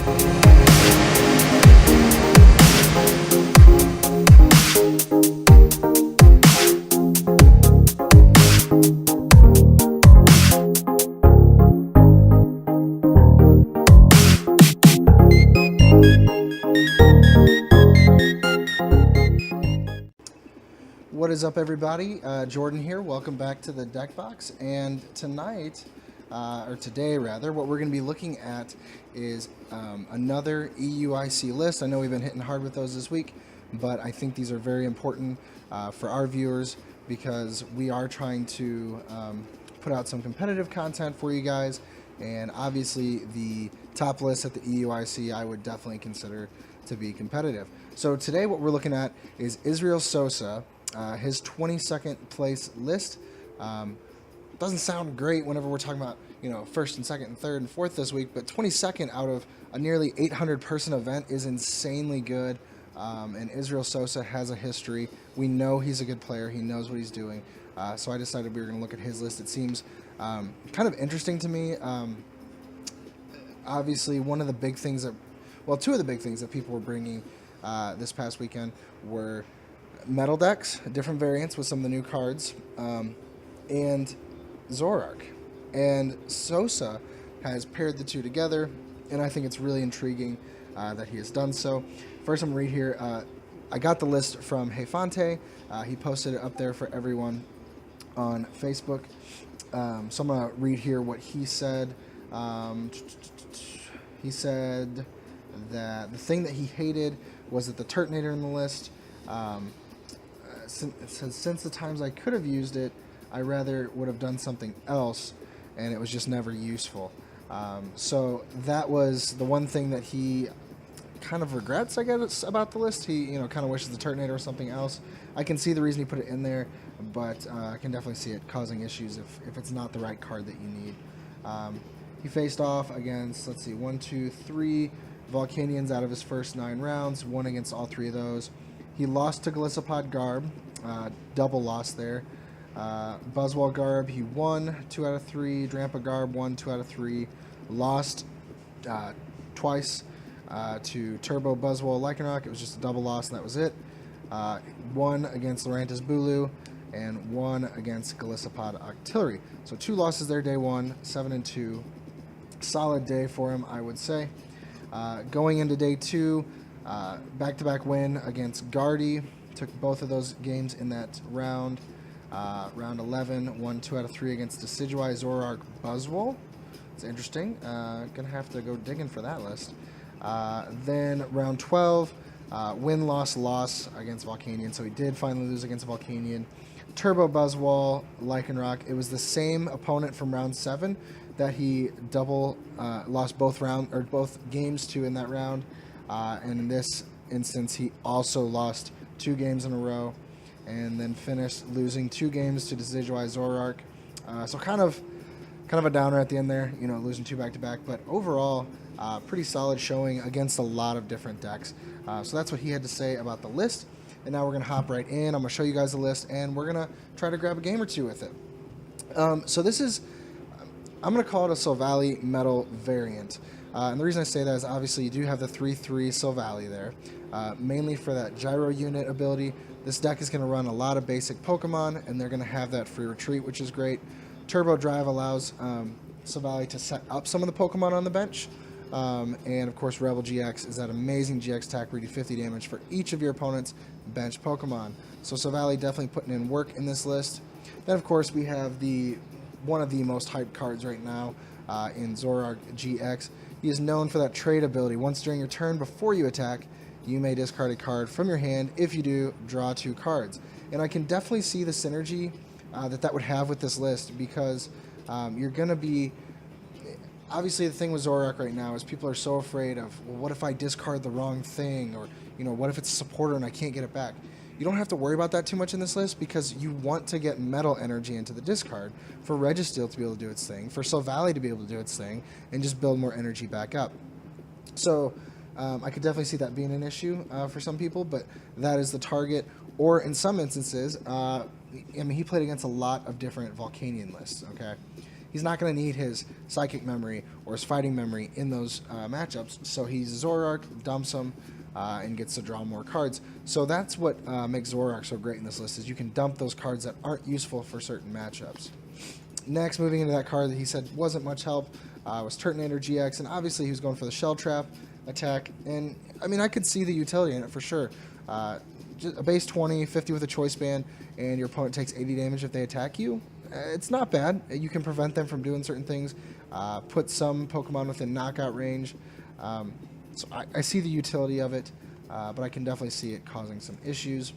What is up, everybody? Jordan here. Welcome back to the Deck Box. And tonight, or today rather, what we're going to be looking at is another EUIC list. I know we've been hitting hard with those this week, but I think these are very important for our viewers because we are trying to put out some competitive content for you guys. And obviously, the top list at the EUIC I would definitely consider to be competitive. So today, what we're looking at is Israel Sosa. His 22nd place list doesn't sound great whenever we're talking about, first and second and third and fourth this week, but 22nd out of a nearly 800 person event is insanely good. And Israel Sosa has a history. We know he's a good player. He knows what he's doing. So I decided we were going to look at his list. It seems kind of interesting to me. Obviously, two of the big things that people were bringing this past weekend were metal decks, different variants with some of the new cards, and Zoroark. And Sosa has paired the two together, and I think it's really intriguing that he has done so. First, I'm going to read here. I got the list from Hefante. He posted it up there for everyone on Facebook. So I'm going to read here what he said. He said that the thing that he hated was that the Turtonator in the list. It says, since the times I could have used it, I rather would have done something else, and it was just never useful. So that was the one thing that he kind of regrets, I guess, about the list. He, kind of wishes the Turtonator was something else. I can see the reason he put it in there, but I can definitely see it causing issues if it's not the right card that you need. He faced off against, 3 Volcanians out of his first 9 rounds, won against all 3 of those. He lost to Glisopod Garb, double loss there. Buzzwall Garb, he won 2 out of 3. Drampa Garb won 2 out of 3. Lost twice to Turbo Buzzwall Lycanroc. It was just a double loss, and that was it. Won against Lurantis Bulu, and won against Glisopod Octillery. So 2 losses there, day 1, 7-2. Solid day for him, I would say. Going into day 2, back-to-back win against Guardy. Took both of those games in that round. Round 11, won 2 out of 3 against Decidueye, Zoroark, Buzzwole. It's interesting. Gonna have to go digging for that list. Then round 12, win, loss against Volcanion. So he did finally lose against Volcanion. Turbo Buzzwole, Lycanroc. It was the same opponent from round 7 that he lost both games to in that round. And in this instance, he also lost 2 games in a row, and then finished losing 2 games to Decidueye Zoroark. So kind of a downer at the end there, losing 2 back-to-back. But overall, pretty solid showing against a lot of different decks. So that's what he had to say about the list. And now we're going to hop right in. I'm going to show you guys the list, and we're going to try to grab a game or 2 with it. So this is, I'm going to call it a Silvally metal variant. And the reason I say that is obviously you do have the 3/3 Silvally there, mainly for that gyro unit ability. This deck is going to run a lot of basic Pokemon, and they're going to have that free retreat, which is great. Turbo Drive allows Silvally to set up some of the Pokemon on the bench. And of course, Rebel GX is that amazing GX attack where you do 50 damage for each of your opponent's bench Pokemon. So Silvally definitely putting in work in this list. Then of course we have one of the most hyped cards right now in Zoroark GX. He is known for that trade ability. Once during your turn before you attack, you may discard a card from your hand. If you do, draw 2 cards. And I can definitely see the synergy that would have with this list, because you're going to be... Obviously, the thing with Zoroark right now is people are so afraid of, well, what if I discard the wrong thing? Or, what if it's a supporter and I can't get it back? You don't have to worry about that too much in this list, because you want to get metal energy into the discard for Registeel to be able to do its thing, for Silvally to be able to do its thing, and just build more energy back up. So I could definitely see that being an issue for some people, but that is the target. Or in some instances, he played against a lot of different Volcanion lists, okay? he's not going to need his psychic memory or his fighting memory in those matchups. So he's Zoroark, dumps him, and gets to draw more cards. So that's what makes Zoroark so great in this list, is you can dump those cards that aren't useful for certain matchups. Next, moving into that card that he said wasn't much help, was Turtonator GX, and obviously he was going for the Shell Trap attack, and I mean, I could see the utility in it for sure. Just a base 20, 50 with a choice band, and your opponent takes 80 damage if they attack you. It's not bad. You can prevent them from doing certain things, put some Pokemon within knockout range. So I see the utility of it, but I can definitely see it causing some issues.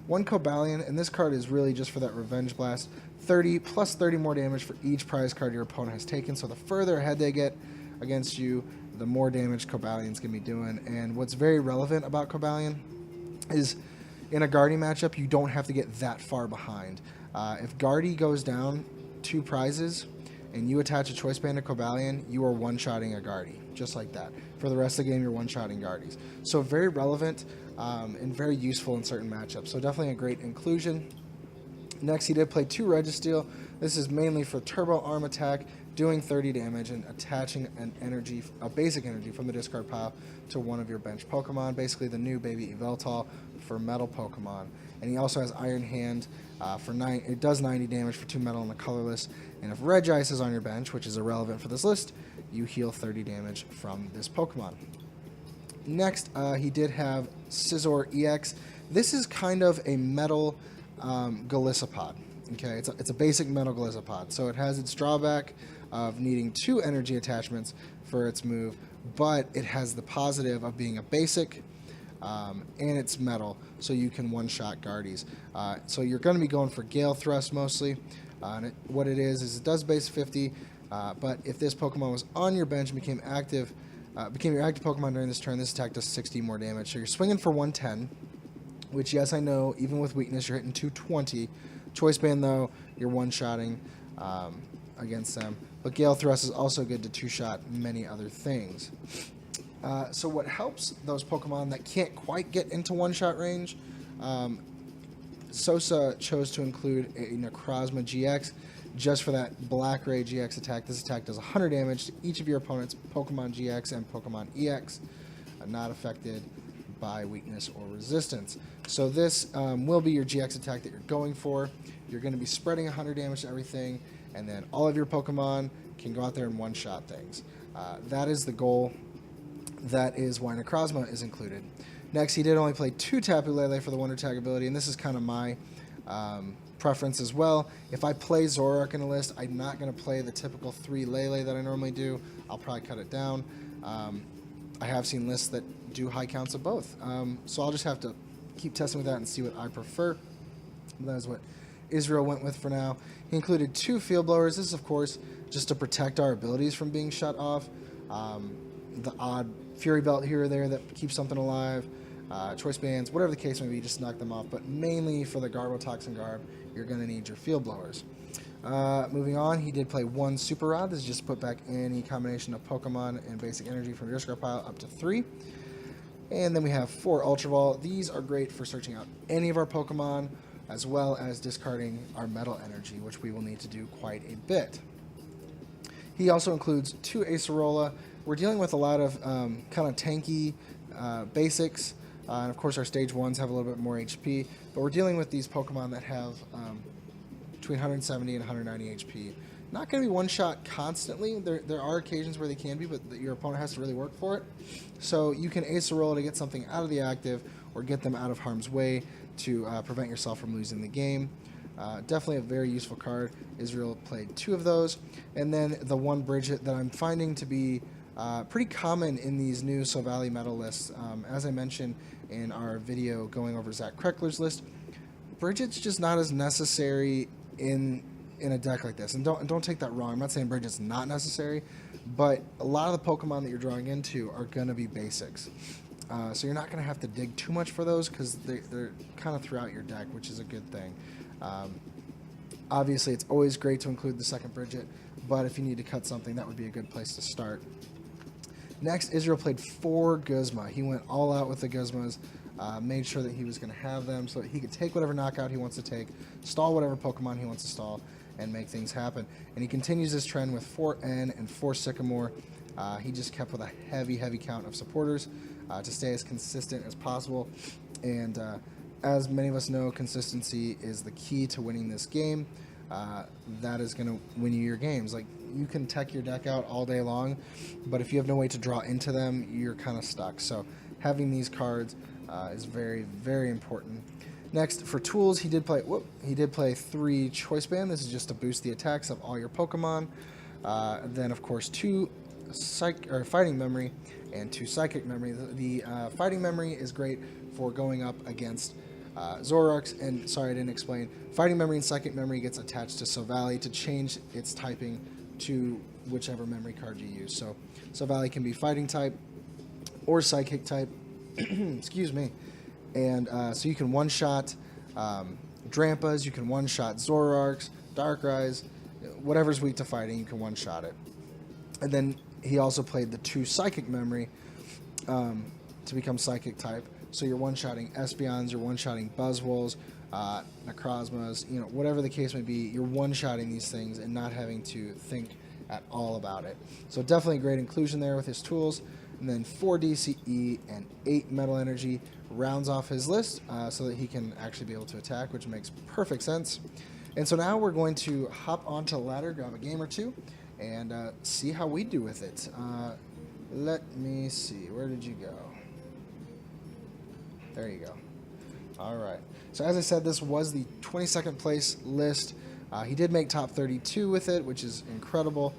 One Cobalion, and this card is really just for that Revenge Blast. 30 plus 30 more damage for each prize card your opponent has taken. So the further ahead they get against you, the more damage Cobalion's going to be doing. And what's very relevant about Cobalion is in a Guardy matchup, you don't have to get that far behind. If Guardy goes down 2 prizes and you attach a Choice Band to Cobalion, you are one-shotting a Guardy, just like that. For the rest of the game, you're one-shotting Guardies. So very relevant and very useful in certain matchups. So definitely a great inclusion. Next, he did play 2 Registeel. This is mainly for Turbo Arm attack, doing 30 damage and attaching a basic energy from the discard pile to one of your bench Pokemon, basically the new Baby Yveltal for Metal Pokemon. And he also has Iron Hand for 9. It does 90 damage for 2 Metal and a colorless. And if Regice is on your bench, which is irrelevant for this list, you heal 30 damage from this Pokemon. Next, he did have Scizor EX. This is kind of a metal Golisopod. Okay, it's a basic metal Golisopod. So it has its drawback of needing 2 energy attachments for its move, but it has the positive of being a basic, and it's metal, so you can one-shot Guardies. So you're going to be going for Gale Thrust mostly. What it is it does base 50, but if this Pokemon was on your bench and became your active Pokemon during this turn, this attack does 60 more damage. So you're swinging for 110, which, yes, I know, even with weakness, you're hitting 220. Choice Band, though, you're one-shotting against them. But Gale Thrust is also good to two-shot many other things. So what helps those Pokemon that can't quite get into one-shot range, Sosa chose to include a Necrozma GX just for that Black Ray GX attack. This attack does 100 damage to each of your opponent's Pokemon GX and Pokemon EX, not affected by weakness or resistance. So this will be your GX attack that you're going for. You're going to be spreading 100 damage to everything, and then all of your Pokemon can go out there and one-shot things. That is the goal. That is why Necrozma is included. Next, he did only play 2 Tapu Lele for the Wonder Tag ability, and this is kind of my preference as well. If I play Zoroark in a list, I'm not going to play the typical 3 Lele that I normally do. I'll probably cut it down. I have seen lists that do high counts of both. So I'll just have to keep testing with that and see what I prefer. That is what Israel went with for now. He included 2 Field Blowers. This is, of course, just to protect our abilities from being shut off. The odd Fury Belt here or there that keeps something alive. Choice Bands, whatever the case may be, just knock them off. But mainly for the Garbotoxin Garb, you're going to need your Field Blowers. Moving on, he did play 1 Super Rod. This is just put back any combination of Pokemon and basic energy from your discard pile up to 3. And then we have 4 Ultra Ball. These are great for searching out any of our Pokemon, as well as discarding our Metal Energy, which we will need to do quite a bit. He also includes 2 Acerola. We're dealing with a lot of kind of tanky basics, and of course our stage 1s have a little bit more HP, but we're dealing with these Pokemon that have between 170 and 190 HP. Not going to be one-shot constantly. There are occasions where they can be, but your opponent has to really work for it. So you can Acerola to get something out of the active or get them out of harm's way to prevent yourself from losing the game. Definitely a very useful card. Israel played 2 of those. And then the 1 Bridget that I'm finding to be pretty common in these new Silvally Metal lists. As I mentioned in our video going over Zach Kreckler's list, Bridget's just not as necessary in a deck like this. And don't take that wrong. I'm not saying Bridget's not necessary, but a lot of the Pokemon that you're drawing into are going to be basics. So you're not going to have to dig too much for those because they're kind of throughout your deck, which is a good thing. Obviously, it's always great to include the 2nd Bridget, but if you need to cut something, that would be a good place to start. Next, Israel played 4 Guzma. He went all out with the Guzmas, made sure that he was going to have them so that he could take whatever knockout he wants to take, stall whatever Pokemon he wants to stall, and make things happen. And he continues this trend with 4N and 4 Sycamore. He just kept with a heavy count of supporters to stay as consistent as possible. And as many of us know, consistency is the key to winning this game. That is going to win you your games. Like, you can tech your deck out all day long, but if you have no way to draw into them, you're kind of stuck. So having these cards is very important. Next, for tools, he did play 3 Choice Band. This is just to boost the attacks of all your Pokemon. Then, of course, 2 Fighting Memory and 2 Psychic Memory. The Fighting Memory is great for going up against Zoroarks, and sorry I didn't explain. Fighting Memory and Psychic Memory gets attached to Silvally to change its typing to whichever memory card you use. So Silvally can be Fighting type or Psychic type. Excuse me. And so you can one-shot Drampas, you can one-shot Zoroarks, Darkrai's, whatever's weak to fighting, you can one-shot it. And then he also played the 2 Psychic Memory to become Psychic type. So you're one-shotting Espeons, you're one-shotting Buzzwoles, Necrozmas, whatever the case may be, you're one-shotting these things and not having to think at all about it. So definitely a great inclusion there with his tools. And then 4 DCE and 8 Metal Energy rounds off his list so that he can actually be able to attack, which makes perfect sense. And so now we're going to hop onto the ladder, grab a game or two, and see how we do with it. Let me see. Where did you go? There you go. All right. So as I said, this was the 22nd place list. He did make top 32 with it, which is incredible.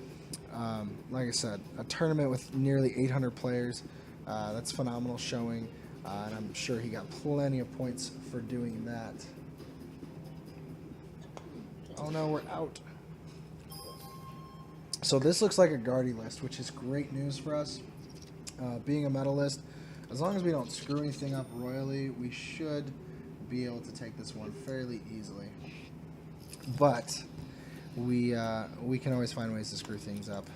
Like I said, a tournament with nearly 800 players. That's phenomenal showing, and I'm sure he got plenty of points for doing that. Oh no, we're out. So this looks like a Guardy list, which is great news for us. Being a metal list, as long as we don't screw anything up royally, we should be able to take this one fairly easily. But we can always find ways to screw things up.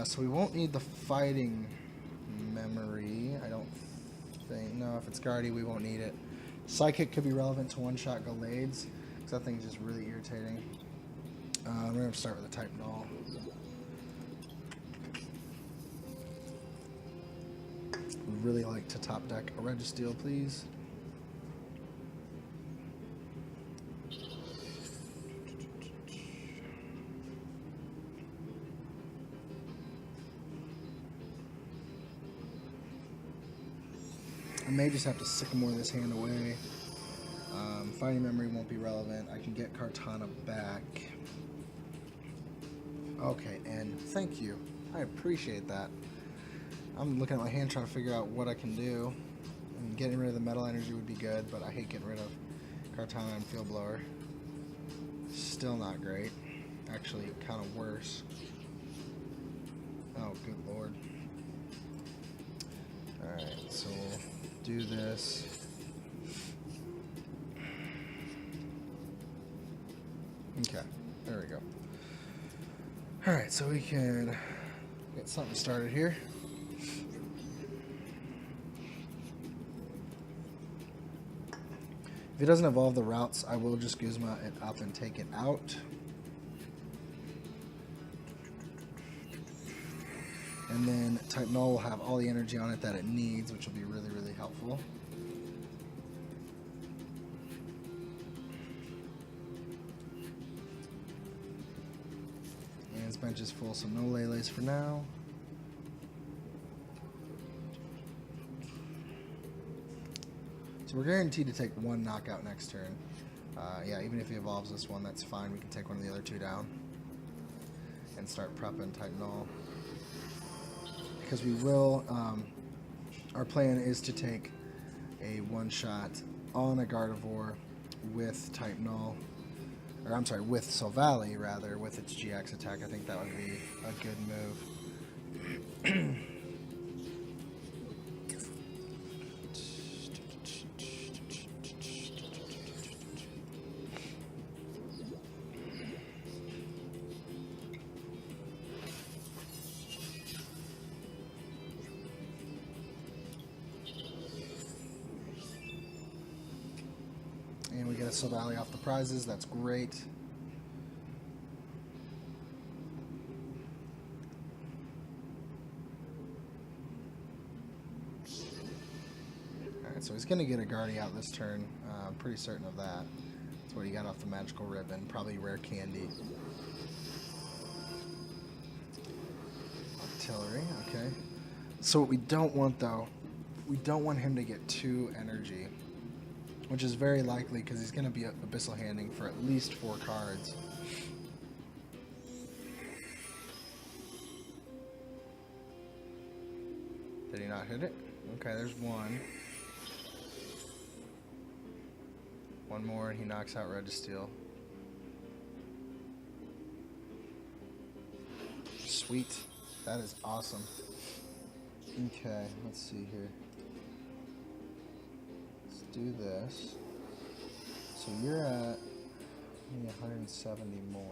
So we won't need the Fighting Memory, I don't think. No, if it's Guardy, we won't need it. Psychic could be relevant to one-shot Gallades, because that thing's just really irritating. We're going to start with a type null. Would really like to top deck a Registeel, please. I may just have to Sycamore this hand away. Fighting Memory won't be relevant. I can get Kartana back. Okay, and thank you. I appreciate that. I'm looking at my hand trying to figure out what I can do. And getting rid of the Metal Energy would be good, but I hate getting rid of Kartana and Field Blower. Still not great. Actually, kind of worse. Oh, good lord. Alright, so we'll do this. Okay, there we go. Alright, so we can get something started here. If it doesn't evolve the routes, I will just Guzma it up and take it out. And then type null will have all the energy on it that it needs, which will be really, really helpful. And his bench is full, so no Lele's for now. So we're guaranteed to take one knockout next turn. Yeah, even if he evolves this one, that's fine. We can take one of the other two down and start prepping type null. Because we will, our plan is to take a one-shot on a Gardevoir with type null, or I'm sorry, with Silvally rather, with its GX attack. I think that would be a good move. get a Silvally off the prizes. That's great. Alright, so he's going to get a Guardy out this turn. I'm pretty certain of that. That's what he got off the magical ribbon. Probably rare candy. Artillery, okay. So what we don't want, though, we don't want him to get 2 energy, which is very likely because he's going to be Abyssal Handing for at least 4 cards. Did he not hit it? Okay, there's 1. 1 more and he knocks out Registeel. Sweet. That is awesome. Okay, let's see here. Let's do this. So you're at 170 more.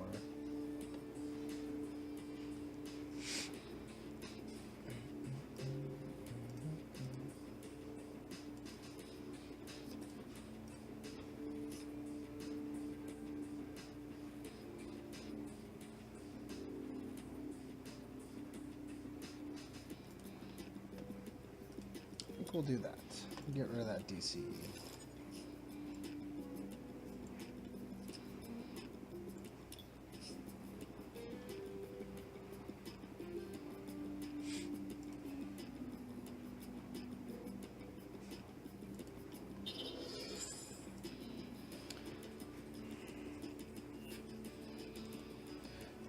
We'll do that. Get rid of that DC.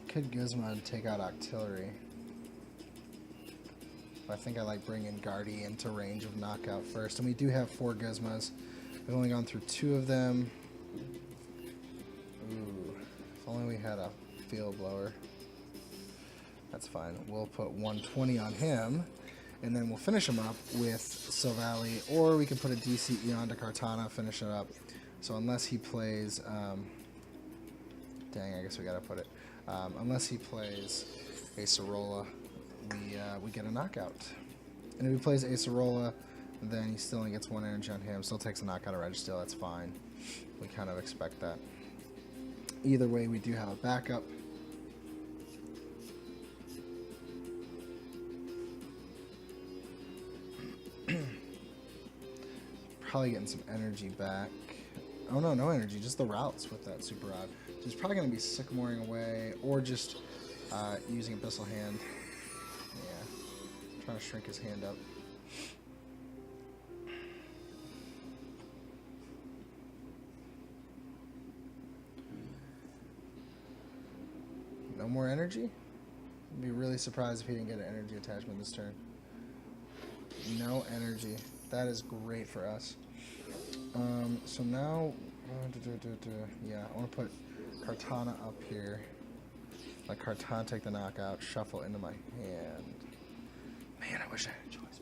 Could Gizmo take out Artillery? I think I like bringing Guardy into range of knockout first. And we do have 4 Gizmos. We've only gone through 2 of them. Ooh, if only we had a field blower. That's fine. We'll put 120 on him. And then we'll finish him up with Silvally. Or we could put a DCE onto Kartana, finish it up. So unless he plays... dang, I guess we gotta put it. Unless he plays Acerola, we get a knockout. And if he plays Acerola, then he still only gets 1 energy on him. Still takes a knockout of Registeel. That's fine. We kind of expect that. Either way, we do have a backup. Probably getting some energy back. Oh no, no energy. Just the routes with that Super Rod. So he's probably going to be Sycamoring away or just using Abyssal Hand. Trying to shrink his hand up. No more energy? I'd be really surprised if he didn't get an energy attachment this turn. No energy. That is great for us. So now, yeah, I want to put Kartana up here. Let Kartana take the knockout, shuffle into my hand. Man, I wish I had a choice.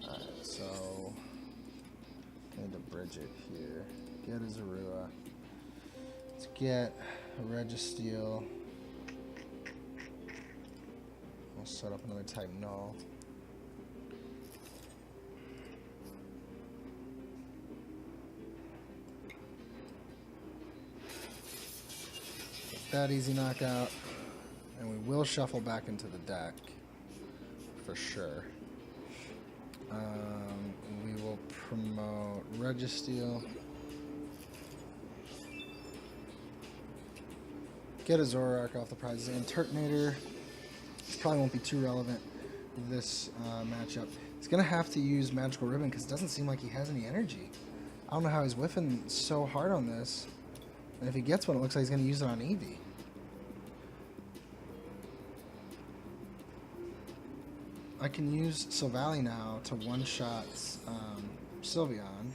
Alright, so I need to bridge it here. Get a Zorua. Let's get a Registeel. We'll set up another type null. That easy knockout, and we will shuffle back into the deck for sure. We will promote Registeel, get a Zoroark off the prizes, and Turtonator probably won't be too relevant this matchup. He's gonna have to use Magical Ribbon because it doesn't seem like he has any energy. I don't know how he's whiffing so hard on this. And if he gets one, it looks like he's going to use it on Eevee. I can use Silvally now to one-shot Sylveon.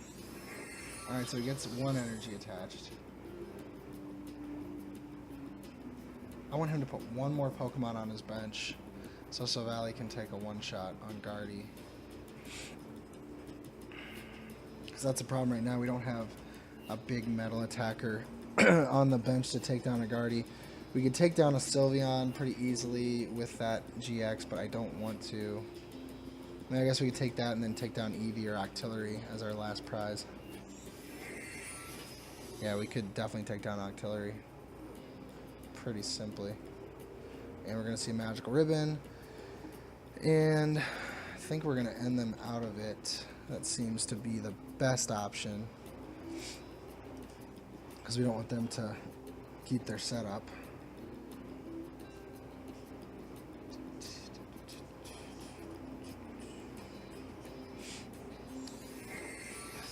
Alright, so he gets 1 energy attached. I want him to put 1 more Pokemon on his bench so Silvally can take a one-shot on Guardy. Because that's a problem right now. We don't have a big metal attacker on the bench to take down a Guardy. We could take down a Sylveon pretty easily with that GX, but I don't want to. I guess we could take that and then take down EV or Octillery as our last prize. Yeah, we could definitely take down Octillery pretty simply. And we're going to see a Magical Ribbon. And I think we're going to end them out of it. That seems to be the best option, because we don't want them to keep their setup.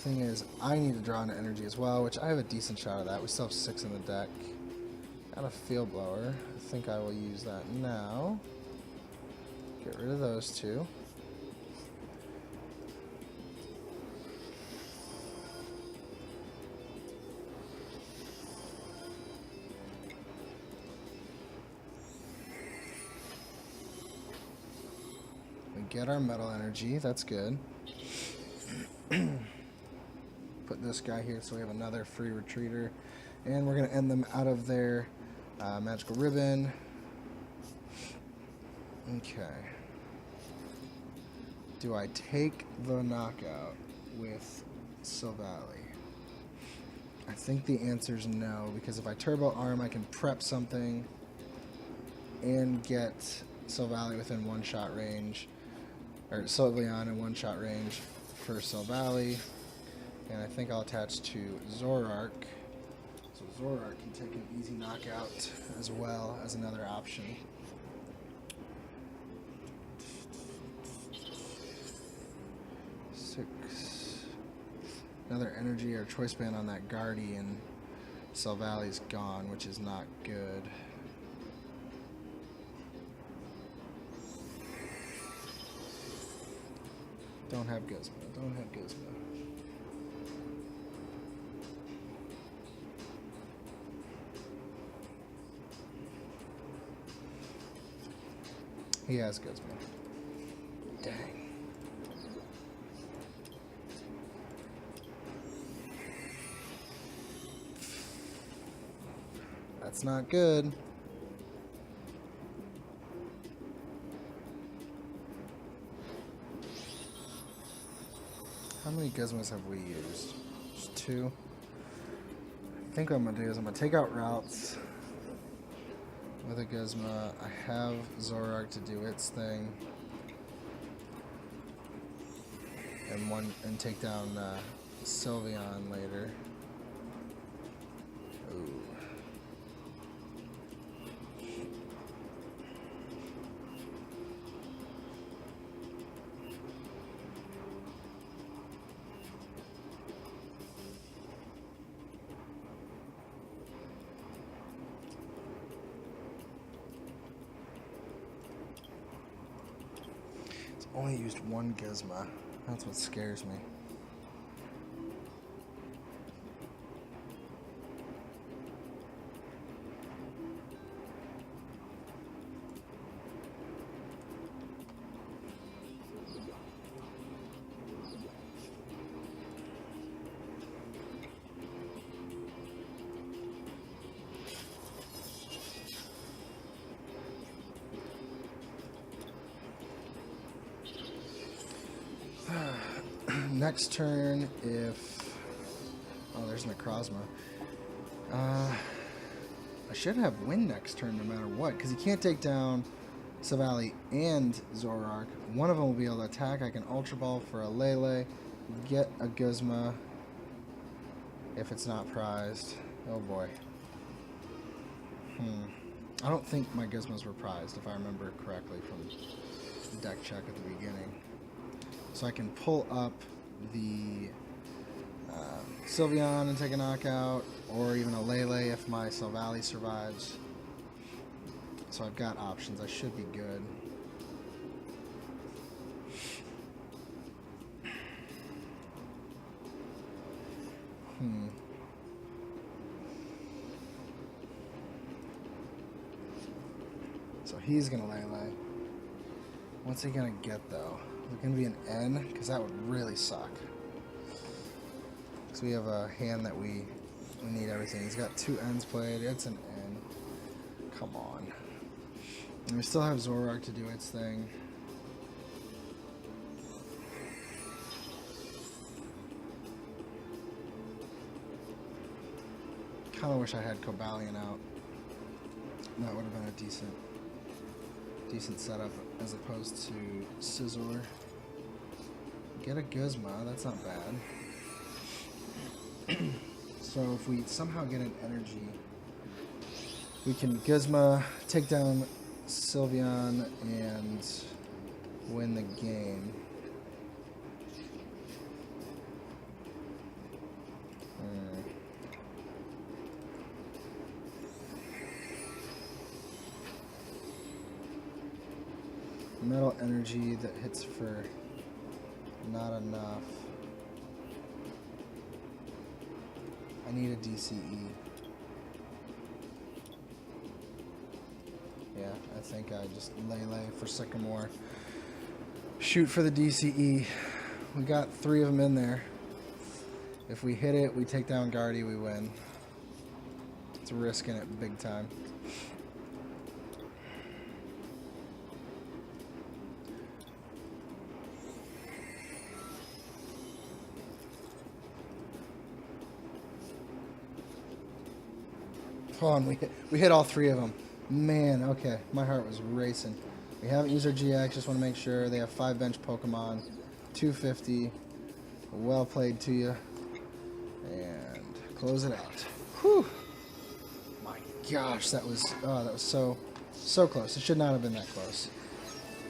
Thing is, I need to draw into energy as well, which I have a decent shot of that. We still have 6 in the deck. Got a Field Blower. I think I will use that now. Get rid of those 2. We get our Metal Energy. That's good. Put this guy here so we have another free retreater, and we're going to end them out of their Magical Ribbon. Okay. Do I take the knockout with Silvally? I think the answer is no, because if I Turbo Arm, I can prep something and get Silvally within one-shot range, or Silvally in one-shot range for Silvally. And I think I'll attach to Zoroark. So Zoroark can take an easy knockout as well as another option. Another energy or choice band on that Guardian. Silvally's gone, which is not good. Don't have Gizmo. Don't have Gizmo. He has Gizmo. Dang. That's not good. How many Gizmos have we used? Just 2. I think what I'm going to do is I'm going to take out routes with a Gizmo. I have Zoroark to do its thing. And take down Sylveon later. Ooh. It's only used 1 Gizmo. That's what scares me. Next turn, if... Oh, there's Necrozma. I should have win next turn no matter what, because he can't take down Silvally and Zoroark. One of them will be able to attack. I can Ultra Ball for a Lele, get a Gizmo if it's not prized. Oh boy. I don't think my Gizmos were prized, if I remember correctly from the deck check at the beginning. So I can pull up the Sylveon and take a knockout, or even a Lele if my Silvally survives. So I've got options. I should be good. So he's going to Lele. What's he going to get, though? Is it going to be an N? Because that would really suck. Because we have a hand that we need everything. He's got 2 N's played. It's an N. Come on. And we still have Zoroark to do its thing. kind of wish I had Cobalion out. That would have been a decent setup as opposed to Scizor. Get a Guzma, that's not bad. So if we somehow get an energy, we can Guzma, take down Sylveon, and win the game. Metal energy that hits for not enough. I need a DCE. Yeah, I think I just lay for Sycamore. Shoot for the DCE. We got 3 of them in there. If we hit it, we take down Guardy, we win. It's risking it big time. Hold on, we hit all 3 of them. Man, okay, my heart was racing. We haven't used our GX, just want to make sure. They have 5 bench Pokemon, 250. Well played to you. And close it out. Whew. My gosh, that was so close. It should not have been that close.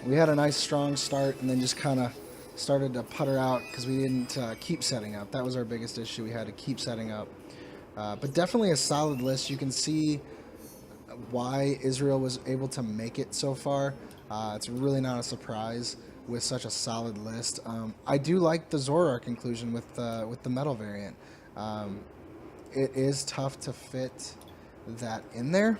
We had a nice strong start and then just kind of started to putter out because we didn't keep setting up. That was our biggest issue. We had to keep setting up. But definitely a solid list. You can see why Israel was able to make it so far. It's really not a surprise with such a solid list. I do like the Zoroark inclusion with the metal variant. It is tough to fit that in there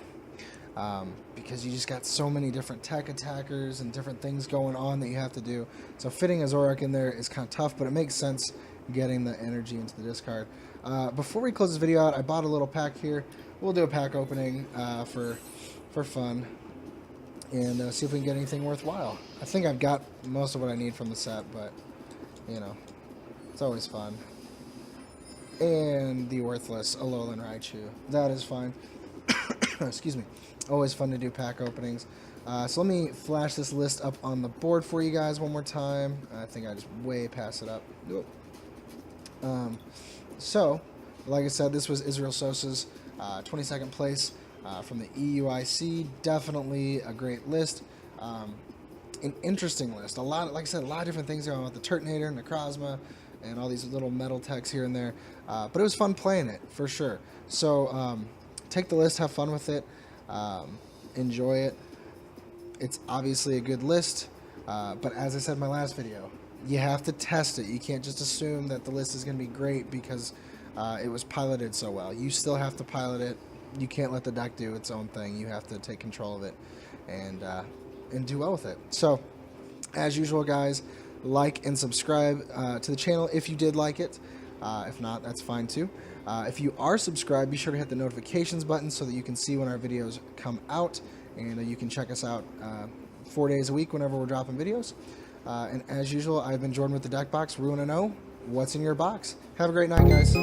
because you just got so many different tech attackers and different things going on that you have to do. So fitting a Zoroark in there is kind of tough, but it makes sense getting the energy into the discard. Before we close this video out, I bought a little pack here. We'll do a pack opening for fun and see if we can get anything worthwhile. I think I've got most of what I need from the set, but you know, it's always fun. And the worthless Alolan Raichu. That is fine. Excuse me. Always fun to do pack openings. So let me flash this list up on the board for you guys one more time. I think I just way passed it up. Nope. So, like I said, this was Israel Sosa's 22nd place from the EUIC. Definitely a great list. An interesting list. Like I said, a lot of different things going on with the Turtonator, Necrozma, and all these little metal techs here and there. But it was fun playing it, for sure. So, take the list, have fun with it, enjoy it. It's obviously a good list, but as I said in my last video, you have to test it. You can't just assume that the list is going to be great because it was piloted so well. You still have to pilot it. You can't let the deck do its own thing. You have to take control of it and do well with it. So, as usual, guys, like and subscribe to the channel if you did like it. If not, that's fine too. If you are subscribed, be sure to hit the notifications button so that you can see when our videos come out, and you can check us out 4 days a week whenever we're dropping videos. And as usual, I've been Jordan with the Deck Box. We want to know what's in your box. Have a great night, guys.